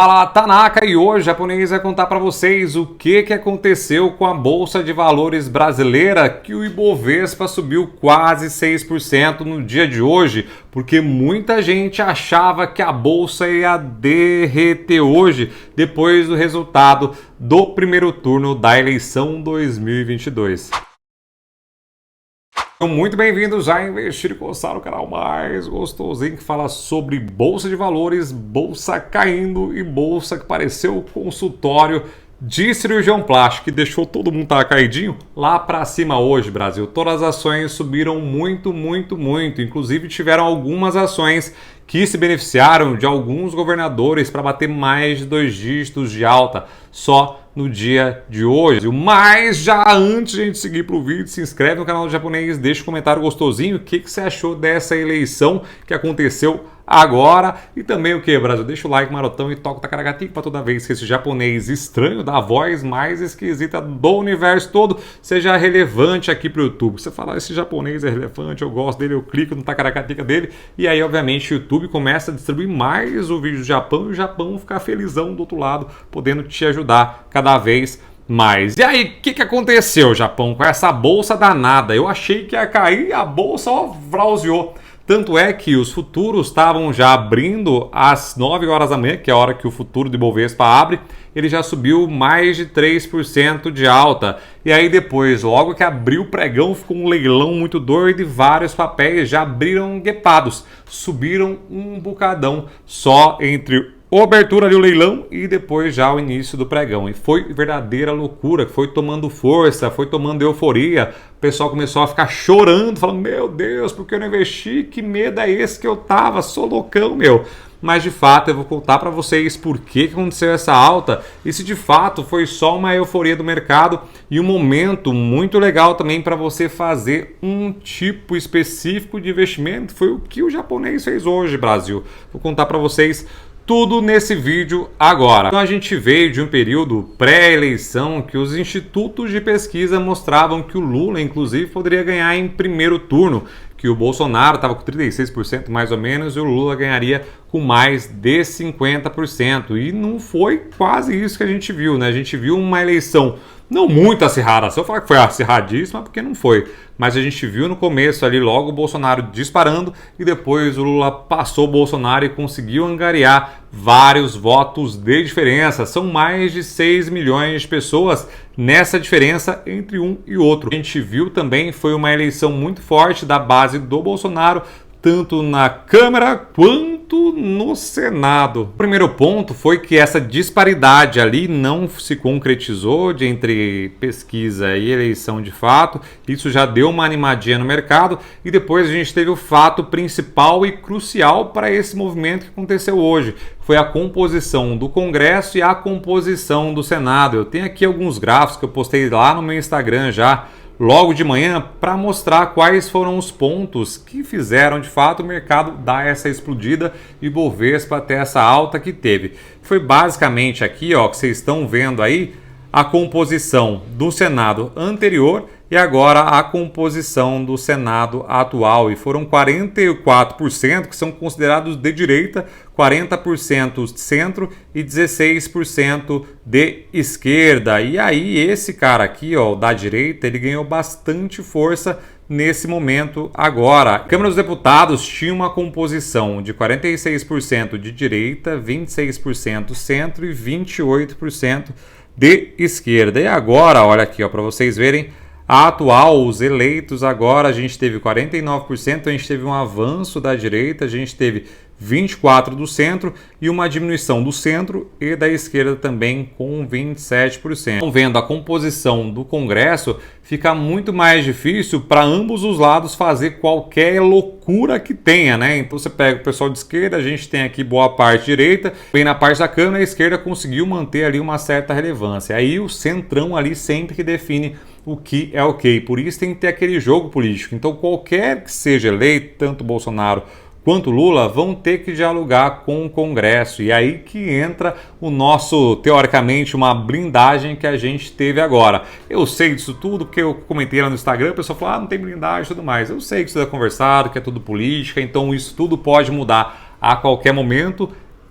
Fala, Tanaka, e hoje o japonês vai contar para vocês o que aconteceu com a Bolsa de Valores brasileira, que o Ibovespa subiu quase 6% no dia de hoje, porque muita gente achava que a Bolsa ia derreter hoje, depois do resultado do primeiro turno da eleição 2022. Muito bem-vindos a Investir e Coçar, o canal mais gostosinho que fala sobre bolsa de valores, bolsa caindo e bolsa que pareceu consultório de cirurgião plástico, que deixou todo mundo caidinho lá para cima hoje, Brasil. Todas as ações subiram muito. Inclusive tiveram algumas ações que se beneficiaram de alguns governadores para bater mais de 2 dígitos de alta só no dia de hoje. Mas já antes de a gente seguir para o vídeo, se inscreve no canal do japonês, deixa um comentário gostosinho, o que você achou dessa eleição que aconteceu agora. E também o que, Brasil? Deixa o like marotão e toca o tacaracatico para toda vez que esse japonês estranho, da voz mais esquisita do universo todo, seja relevante aqui para o YouTube. Você fala, esse japonês é relevante, eu gosto dele, eu clico no tacaracatica dele, e aí obviamente o YouTube começa a distribuir mais o vídeo do Japão e o Japão ficar felizão do outro lado, podendo te ajudar cada vez mais. E aí, o que aconteceu, Japão, com essa bolsa danada? Eu achei que ia cair e a bolsa vrauseou. Tanto é que os futuros estavam já abrindo às 9 horas da manhã, que é a hora que o futuro de Ibovespa abre, ele já subiu mais de 3% de alta. E aí depois, logo que abriu o pregão, ficou um leilão muito doido e vários papéis já abriram guepados, subiram um bocadão só entre a abertura ali, o leilão, e depois já o início do pregão. E foi verdadeira loucura, foi tomando força, foi tomando euforia. O pessoal começou a ficar chorando, falando, meu Deus, por que eu não investi? Que medo é esse que eu tava? Sou loucão, meu. Mas de fato eu vou contar para vocês por que aconteceu essa alta e se de fato foi só uma euforia do mercado e um momento muito legal também para você fazer um tipo específico de investimento. Foi o que o japonês fez hoje, Brasil. Vou contar para vocês tudo nesse vídeo agora. Então a gente veio de um período pré-eleição que os institutos de pesquisa mostravam que o Lula, inclusive, poderia ganhar em primeiro turno, que o Bolsonaro estava com 36% mais ou menos e o Lula ganharia com mais de 50%. E não foi quase isso que a gente viu, né? A gente viu uma eleição não muito acirrada. Se eu falar que foi acirradíssima, porque não foi. Mas a gente viu no começo ali logo o Bolsonaro disparando e depois o Lula passou o Bolsonaro e conseguiu angariar vários votos de diferença. São mais de 6 milhões de pessoas nessa diferença entre um e outro. A gente viu também, foi uma eleição muito forte da base do Bolsonaro, tanto na Câmara quanto no Senado. O primeiro ponto foi que essa disparidade ali não se concretizou entre pesquisa e eleição de fato. Isso já deu uma animadinha no mercado e depois a gente teve o fato principal e crucial para esse movimento que aconteceu hoje. Foi a composição do Congresso e a composição do Senado. Eu tenho aqui alguns gráficos que eu postei lá no meu Instagram já, logo de manhã, para mostrar quais foram os pontos que fizeram de fato o mercado dar essa explodida e o Bovespa até essa alta que teve. Foi basicamente aqui, ó, que vocês estão vendo aí, a composição do Senado anterior e agora a composição do Senado atual. E foram 44% que são considerados de direita, 40% de centro e 16% de esquerda. E aí esse cara aqui, ó, da direita, ele ganhou bastante força nesse momento agora. A Câmara dos Deputados tinha uma composição de 46% de direita, 26% centro e 28% de esquerda. E agora, olha aqui, ó, para vocês verem, a atual, os eleitos agora, a gente teve 49%, a gente teve um avanço da direita, a gente teve 24% do centro e uma diminuição do centro e da esquerda também com 27%. Então, vendo a composição do Congresso, fica muito mais difícil para ambos os lados fazer qualquer loucura que tenha, né? Então você pega o pessoal de esquerda, a gente tem aqui boa parte direita, bem na parte da Câmara, a esquerda conseguiu manter ali uma certa relevância. Aí o centrão ali sempre que define o que é ok. Por isso tem que ter aquele jogo político. Então qualquer que seja eleito, tanto Bolsonaro quanto Lula, vão ter que dialogar com o Congresso. E aí que entra o nosso, teoricamente, uma blindagem que a gente teve agora. Eu sei disso tudo, porque eu comentei lá no Instagram, o pessoal falou, ah, não tem blindagem e tudo mais. Eu sei que isso é conversado, que é tudo política, então isso tudo pode mudar a qualquer momento.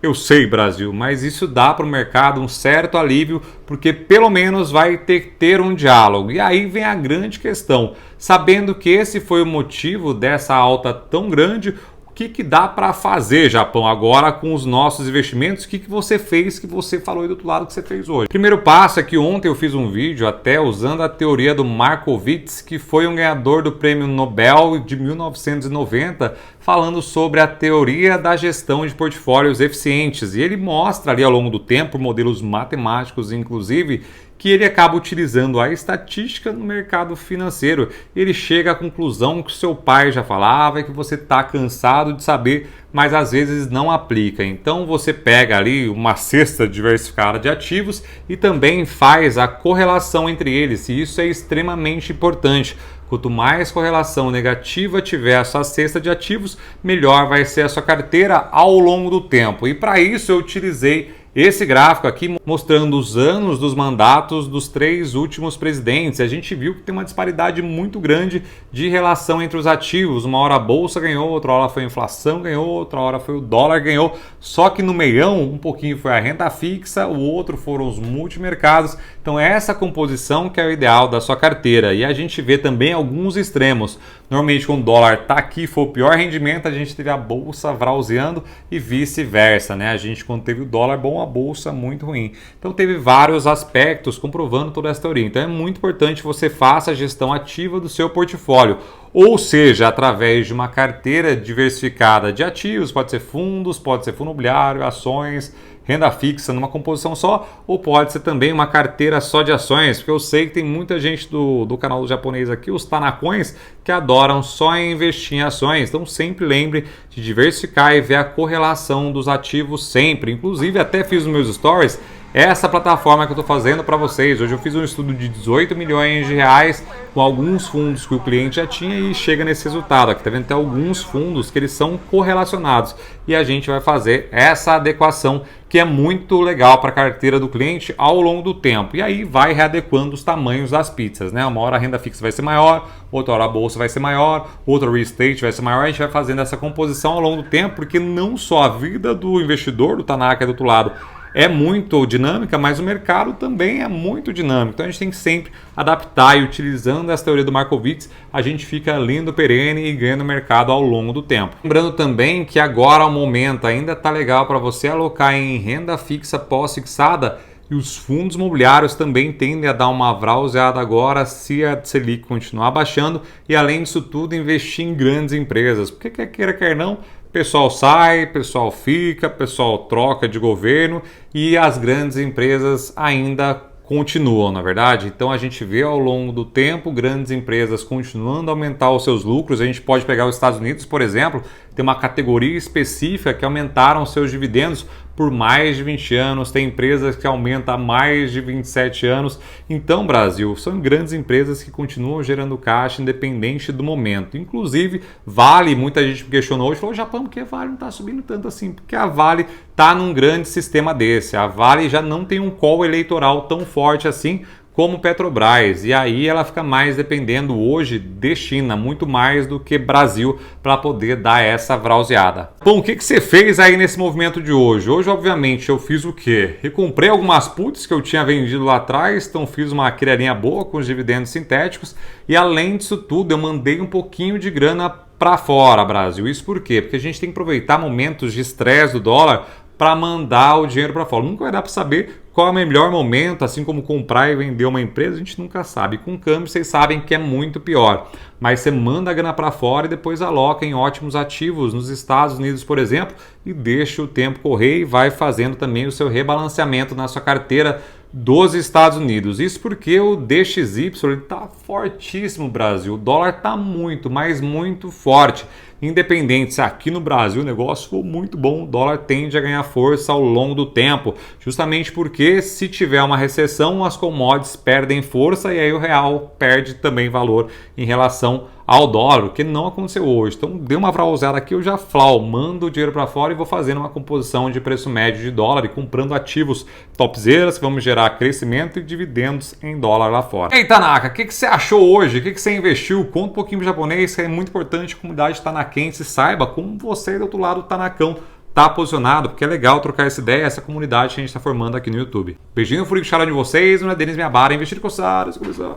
Eu sei, Brasil, mas isso dá para o mercado um certo alívio, porque pelo menos vai ter um diálogo. E aí vem a grande questão, sabendo que esse foi o motivo dessa alta tão grande, o que dá para fazer, Japão, agora com os nossos investimentos? O que você fez, que você falou aí do outro lado que você fez hoje? Primeiro passo é que ontem eu fiz um vídeo até usando a teoria do Markowitz, que foi um ganhador do Prêmio Nobel de 1990, falando sobre a teoria da gestão de portfólios eficientes. E ele mostra ali ao longo do tempo, modelos matemáticos inclusive, que ele acaba utilizando a estatística no mercado financeiro. Ele chega à conclusão que o seu pai já falava e que você está cansado de saber, mas às vezes não aplica. Então você pega ali uma cesta diversificada de ativos e também faz a correlação entre eles, e isso é extremamente importante. Quanto mais correlação negativa tiver a sua cesta de ativos, melhor vai ser a sua carteira ao longo do tempo. E para isso eu utilizei esse gráfico aqui mostrando os anos dos mandatos dos 3 últimos presidentes. A gente viu que tem uma disparidade muito grande de relação entre os ativos. Uma hora a bolsa ganhou, outra hora foi a inflação ganhou, outra hora foi o dólar ganhou. Só que no meião, um pouquinho foi a renda fixa, o outro foram os multimercados. Então essa composição que é o ideal da sua carteira. E a gente vê também alguns extremos. Normalmente quando o dólar está aqui, foi o pior rendimento, a gente teve a bolsa vrauseando e vice-versa, né? A gente quando teve o dólar bom, a bolsa muito ruim. Então teve vários aspectos comprovando toda essa teoria. Então é muito importante que você faça a gestão ativa do seu portfólio, ou seja, através de uma carteira diversificada de ativos, pode ser fundos, pode ser fundo imobiliário, ações, renda fixa numa composição só, ou pode ser também uma carteira só de ações, porque eu sei que tem muita gente do canal do japonês aqui, os tanacões, que adoram só investir em ações. Então sempre lembre de diversificar e ver a correlação dos ativos sempre. Inclusive até fiz nos meus stories essa plataforma que eu estou fazendo para vocês. Hoje eu fiz um estudo de 18 milhões de reais com alguns fundos que o cliente já tinha e chega nesse resultado. Aqui está vendo até alguns fundos que eles são correlacionados e a gente vai fazer essa adequação que é muito legal para a carteira do cliente ao longo do tempo. E aí vai readequando os tamanhos das pizzas, né? Uma hora a renda fixa vai ser maior, outra hora a bolsa vai ser maior, outra real estate vai ser maior. A gente vai fazendo essa composição ao longo do tempo, porque não só a vida do investidor, do Tanaka do outro lado, é muito dinâmica, mas o mercado também é muito dinâmico. Então a gente tem que sempre adaptar, e utilizando essa teoria do Markowitz, a gente fica lindo perene e ganha no mercado ao longo do tempo. Lembrando também que agora ao momento ainda está legal para você alocar em renda fixa pós-fixada, e os fundos imobiliários também tendem a dar uma vrauseada agora se a Selic continuar baixando, e além disso tudo investir em grandes empresas, porque quer queira quer não, pessoal sai, pessoal fica, pessoal troca de governo e as grandes empresas ainda continuam, na verdade. Então a gente vê ao longo do tempo grandes empresas continuando a aumentar os seus lucros. A gente pode pegar os Estados Unidos, por exemplo, tem uma categoria específica que aumentaram seus dividendos por mais de 20 anos, tem empresas que aumentam há mais de 27 anos. Então, Brasil, são grandes empresas que continuam gerando caixa independente do momento. Inclusive, Vale, muita gente me questionou hoje, falou, Japão, por que a Vale não está subindo tanto assim? Porque a Vale está num grande sistema desse. A Vale já não tem um call eleitoral tão forte assim como Petrobras, e aí ela fica mais dependendo hoje de China, muito mais do que Brasil, para poder dar essa vrauseada. Bom, o que você fez aí nesse movimento de hoje? Hoje, obviamente, eu fiz o quê? Recomprei algumas puts que eu tinha vendido lá atrás, então fiz uma criarinha boa com os dividendos sintéticos, e além disso tudo, eu mandei um pouquinho de grana para fora, Brasil. Isso por quê? Porque a gente tem que aproveitar momentos de estresse do dólar para mandar o dinheiro para fora. Nunca vai dar para saber qual é o melhor momento, assim como comprar e vender uma empresa, a gente nunca sabe. Com câmbio, vocês sabem que é muito pior. Mas você manda a grana para fora e depois aloca em ótimos ativos nos Estados Unidos, por exemplo, e deixa o tempo correr e vai fazendo também o seu rebalanceamento na sua carteira dos Estados Unidos. Isso porque o DXY está fortíssimo, Brasil. O dólar está muito, mas muito forte. Independente se aqui no Brasil o negócio for muito bom, o dólar tende a ganhar força ao longo do tempo, justamente porque se tiver uma recessão, as commodities perdem força e aí o real perde também valor em relação ao dólar, o que não aconteceu hoje. Então deu uma vrauseada aqui, eu já mando o dinheiro para fora e vou fazendo uma composição de preço médio de dólar e comprando ativos topzeiras que vamos gerar crescimento e dividendos em dólar lá fora. Ei, Tanaka, o que você achou hoje? O que você investiu? Conta um pouquinho do japonês, que é muito importante que a comunidade tanaquense saiba como você do outro lado, Tanacão, tá posicionado, porque é legal trocar essa ideia, essa comunidade que a gente está formando aqui no YouTube. Beijinho no furico de vocês, não é Denis Miyabara, investir em coçadas, começar.